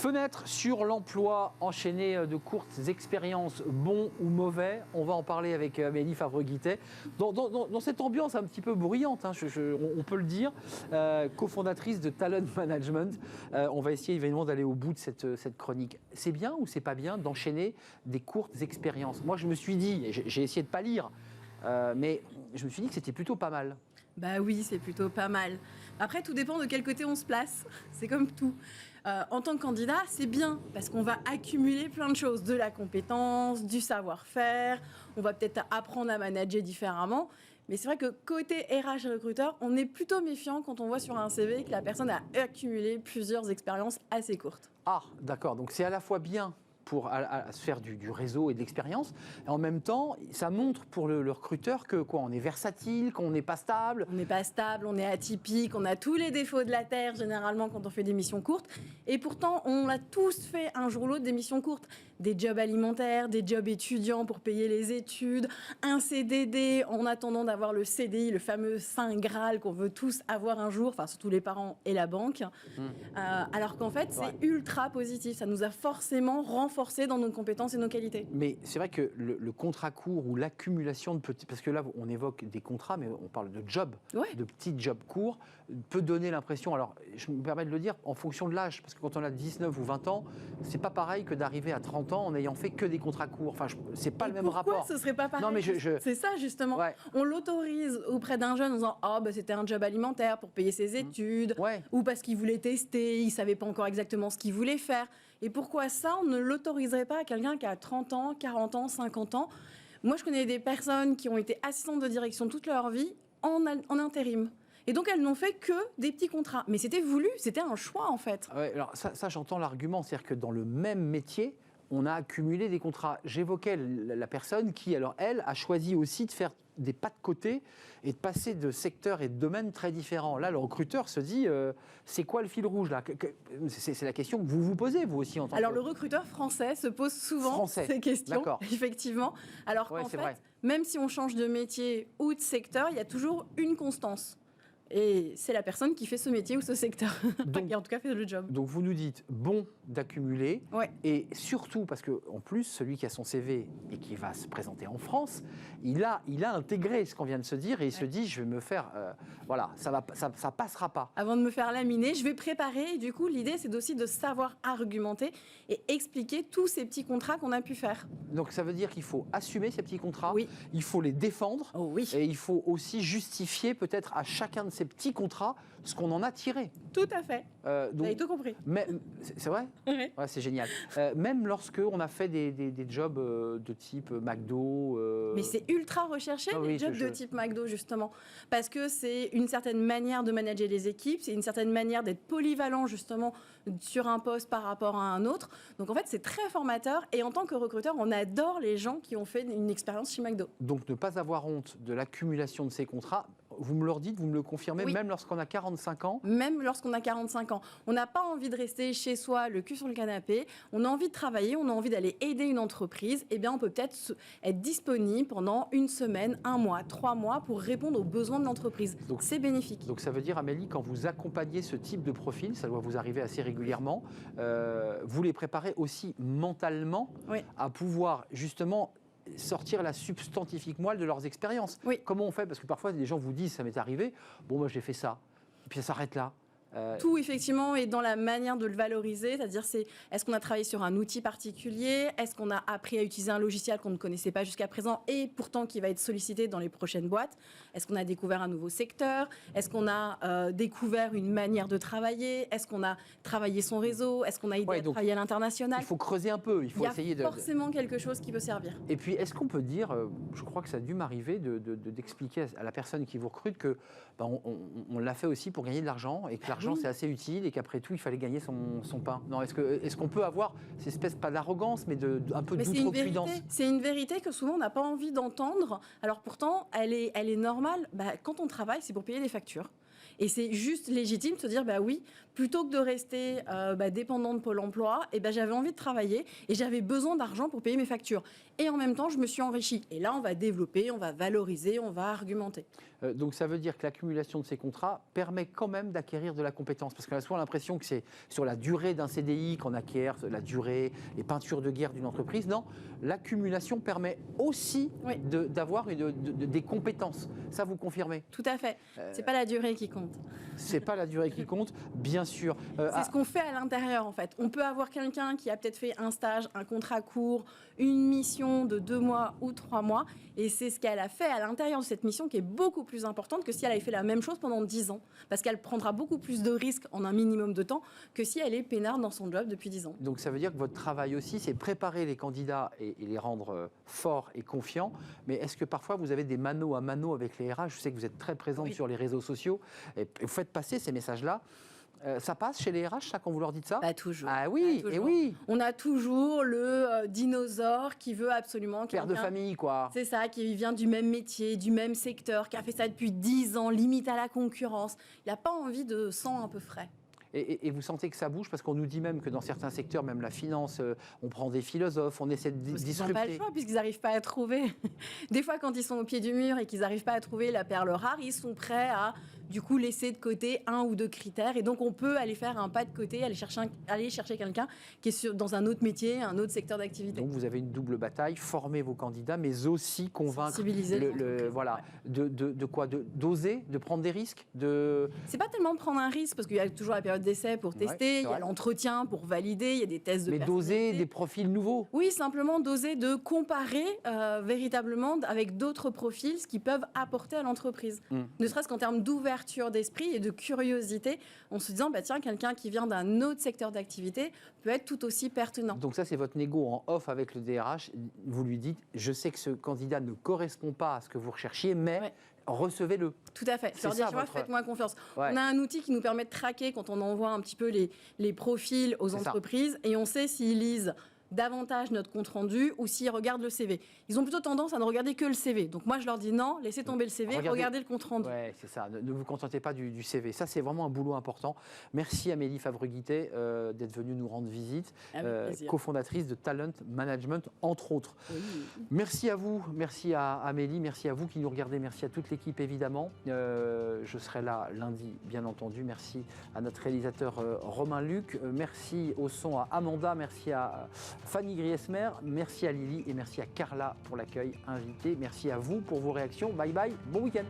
Fenêtre sur l'emploi, enchaîné de courtes expériences, bon ou mauvais. On va en parler avec Amélie Favre-Guittet. Dans cette ambiance un petit peu bruyante, hein, on peut le dire, cofondatrice de Talent Management. On va essayer évidemment d'aller au bout de cette chronique. C'est bien ou c'est pas bien d'enchaîner des courtes expériences? Moi, je me suis dit, j'ai essayé de ne pas lire, mais je me suis dit que c'était plutôt pas mal. Bah oui, c'est plutôt pas mal. Après, tout dépend de quel côté on se place. C'est comme tout. En tant que candidat, c'est bien parce qu'on va accumuler plein de choses, de la compétence, du savoir-faire. On va peut-être apprendre à manager différemment. Mais c'est vrai que côté RH et recruteur, on est plutôt méfiant quand on voit sur un CV que la personne a accumulé plusieurs expériences assez courtes. Ah, d'accord. Donc c'est à la fois bien pour se faire du réseau et de l'expérience. Et en même temps, ça montre pour le recruteur que quoi, on est versatile, qu'on n'est pas stable. On n'est pas stable, on est atypique, on a tous les défauts de la Terre généralement quand on fait des missions courtes. Et pourtant, on a tous fait un jour ou l'autre des missions courtes. Des jobs alimentaires, des jobs étudiants pour payer les études, un CDD en attendant d'avoir le CDI, le fameux Saint Graal qu'on veut tous avoir un jour, enfin surtout les parents et la banque. Alors qu'en fait, c'est ultra positif. Ça nous a forcément renforcé dans nos compétences et nos qualités. Mais c'est vrai que le contrat court ou l'accumulation de petits... Parce que là, on évoque des contrats, mais on parle de jobs, de petits jobs courts, peut donner l'impression... Alors, je me permets de le dire, en fonction de l'âge, parce que quand on a 19 ou 20 ans, c'est pas pareil que d'arriver à 30 ans en ayant fait que des contrats courts. Enfin, c'est pas le même rapport. Pourquoi ce serait pas pareil? Non, mais c'est ça, justement. Ouais. On l'autorise auprès d'un jeune en disant « Ah, bah, c'était un job alimentaire pour payer ses études. Ou parce qu'il voulait tester, il savait pas encore exactement ce qu'il voulait faire. Et pourquoi ça, on ne l'autoriserait pas à quelqu'un qui a 30 ans, 40 ans, 50 ans? Moi, je connais des personnes qui ont été assistantes de direction toute leur vie en intérim. Et donc, elles n'ont fait que des petits contrats. Mais c'était voulu, c'était un choix, en fait. Ouais, alors ça j'entends l'argument. C'est-à-dire que dans le même métier, on a accumulé des contrats. J'évoquais la personne qui, alors elle, a choisi aussi de faire des pas de côté et de passer de secteurs et de domaines très différents. Là, le recruteur se dit, c'est quoi le fil rouge là? C'est la question que vous vous posez, vous aussi, en tant que... Alors, le recruteur français se pose souvent ces questions, effectivement. Alors qu'en fait, même si on change de métier ou de secteur, il y a toujours une constance. Et c'est la personne qui fait ce métier ou ce secteur, qui en tout cas fait le job. Donc vous nous dites bon d'accumuler, et surtout parce qu'en plus, celui qui a son CV et qui va se présenter en France, il a intégré ce qu'on vient de se dire et il se dit je vais me faire, voilà, ça passera pas. Avant de me faire laminer, je vais préparer. Et du coup, l'idée c'est aussi de savoir argumenter et expliquer tous ces petits contrats qu'on a pu faire. Donc ça veut dire qu'il faut assumer ces petits contrats, il faut les défendre, et il faut aussi justifier peut-être à chacun de ces petits contrats ce qu'on en a tiré. Tout à fait. Vous avez tout compris. C'est vrai? Ouais, c'est génial. Même lorsque on a fait des jobs de type McDo. Mais c'est ultra recherché les jobs de type McDo justement, parce que c'est une certaine manière de manager les équipes, c'est une certaine manière d'être polyvalent justement sur un poste par rapport à un autre. Donc en fait c'est très formateur et en tant que recruteur on adore les gens qui ont fait une expérience chez McDo. Donc ne pas avoir honte de l'accumulation de ces contrats. Vous me le dites, vous me le confirmez, même lorsqu'on a 45 ans? Même lorsqu'on a 45 ans. On n'a pas envie de rester chez soi, le cul sur le canapé. On a envie de travailler, on a envie d'aller aider une entreprise. Eh bien, on peut peut-être être disponible pendant une semaine, un mois, 3 mois pour répondre aux besoins de l'entreprise. Donc, c'est bénéfique. Donc, ça veut dire, Amélie, quand vous accompagnez ce type de profil, ça doit vous arriver assez régulièrement, vous les préparez aussi mentalement à pouvoir justement sortir la substantifique moelle de leurs expériences. Comment on fait? Parce que parfois, des gens vous disent, ça m'est arrivé, bon, moi, j'ai fait ça, et puis ça s'arrête là. Tout, effectivement, est dans la manière de le valoriser, c'est-à-dire est-ce qu'on a travaillé sur un outil particulier, est-ce qu'on a appris à utiliser un logiciel qu'on ne connaissait pas jusqu'à présent et pourtant qui va être sollicité dans les prochaines boîtes, est-ce qu'on a découvert un nouveau secteur, est-ce qu'on a découvert une manière de travailler, est-ce qu'on a travaillé son réseau, est-ce qu'on a aidé à travailler à l'international. Il faut creuser un peu, il faut essayer de... Il y a forcément quelque chose qui peut servir. Et puis, est-ce qu'on peut dire, je crois que ça a dû m'arriver, d'expliquer à la personne qui vous recrute que on l'a fait aussi pour gagner de l'argent et que l'argent c'est assez utile et qu'après tout il fallait gagner son pain. Non, est-ce qu'on peut avoir cette espèce, pas d'arrogance, mais un peu d'outrecuidance? C'est une vérité que souvent on n'a pas envie d'entendre. Alors pourtant, elle est normale. Quand on travaille, c'est pour payer des factures. Et c'est juste légitime de se dire, bah oui, plutôt que de rester dépendant de Pôle emploi, j'avais envie de travailler et j'avais besoin d'argent pour payer mes factures. Et en même temps, je me suis enrichie. Et là, on va développer, on va valoriser, on va argumenter. Donc ça veut dire que l'accumulation de ces contrats permet quand même d'acquérir de la compétence. Parce qu'on a souvent l'impression que c'est sur la durée d'un CDI qu'on acquiert la durée, les peintures de guerre d'une entreprise. Non, l'accumulation permet aussi d'avoir des compétences. Ça, vous confirmez? Tout à fait. C'est pas la durée qui compte. C'est pas la durée qui compte, bien sûr. C'est ce qu'on fait à l'intérieur, en fait. On peut avoir quelqu'un qui a peut-être fait un stage, un contrat court, une mission de 2 mois ou 3 mois. Et c'est ce qu'elle a fait à l'intérieur de cette mission qui est beaucoup plus importante que si elle avait fait la même chose pendant 10 ans. Parce qu'elle prendra beaucoup plus de risques en un minimum de temps que si elle est peinarde dans son job depuis 10 ans. Donc ça veut dire que votre travail aussi, c'est préparer les candidats et les rendre forts et confiants. Mais est-ce que parfois vous avez des mano à mano avec les RH? Je sais que vous êtes très présente sur les réseaux sociaux et vous faites passer ces messages-là. Ça passe chez les RH, ça, quand vous leur dites ça? Pas toujours. Ah oui, et oui. On a toujours le dinosaure qui veut absolument... Père de famille, quoi. C'est ça, qui vient du même métier, du même secteur, qui a fait ça depuis 10 ans, limite à la concurrence. Il n'a pas envie de sang un peu frais. Et vous sentez que ça bouge? Parce qu'on nous dit même que dans certains secteurs, même la finance, on prend des philosophes, on essaie de disrupter. Ils n'ont pas le choix puisqu'ils n'arrivent pas à trouver. Des fois, quand ils sont au pied du mur et qu'ils n'arrivent pas à trouver la perle rare, ils sont prêts à du coup laisser de côté 1 ou 2 critères. Et donc, on peut aller faire un pas de côté, aller chercher quelqu'un qui est dans un autre métier, un autre secteur d'activité. Donc, vous avez une double bataille, former vos candidats, mais aussi convaincre... Sensibiliser d'oser, de prendre des risques, C'est pas tellement de prendre un risque, parce qu'il y a toujours la période d'essai pour tester, il y a l'entretien pour valider, il y a des tests de personnalité. Mais d'oser des profils nouveaux. Oui, simplement d'oser de comparer véritablement avec d'autres profils, ce qu'ils peuvent apporter à l'entreprise. Ne serait-ce qu'en termes d'ouverture d'esprit et de curiosité, en se disant, tiens, quelqu'un qui vient d'un autre secteur d'activité peut être tout aussi pertinent. Donc ça, c'est votre négo en off avec le DRH. Vous lui dites, je sais que ce candidat ne correspond pas à ce que vous recherchiez, mais... recevez-le. Tout à fait. Leur dire, faites-moi confiance. Ouais. On a un outil qui nous permet de traquer quand on envoie un petit peu les profils aux entreprises et on sait s'ils lisent davantage notre compte-rendu ou s'ils regardent le CV. Ils ont plutôt tendance à ne regarder que le CV. Donc moi, je leur dis non, laissez tomber le CV, regardez le compte-rendu. Oui, c'est ça. Ne vous contentez pas du CV. Ça, c'est vraiment un boulot important. Merci Amélie Favre-Guittet d'être venue nous rendre visite, cofondatrice de Talent Management, entre autres. Oui. Merci à vous, merci à Amélie, merci à vous qui nous regardez, merci à toute l'équipe, évidemment. Je serai là lundi, bien entendu. Merci à notre réalisateur Romain Luc. Merci au son à Amanda, merci à Fanny Griesmer, merci à Lily et merci à Carla pour l'accueil invité. Merci à vous pour vos réactions. Bye bye, bon week-end.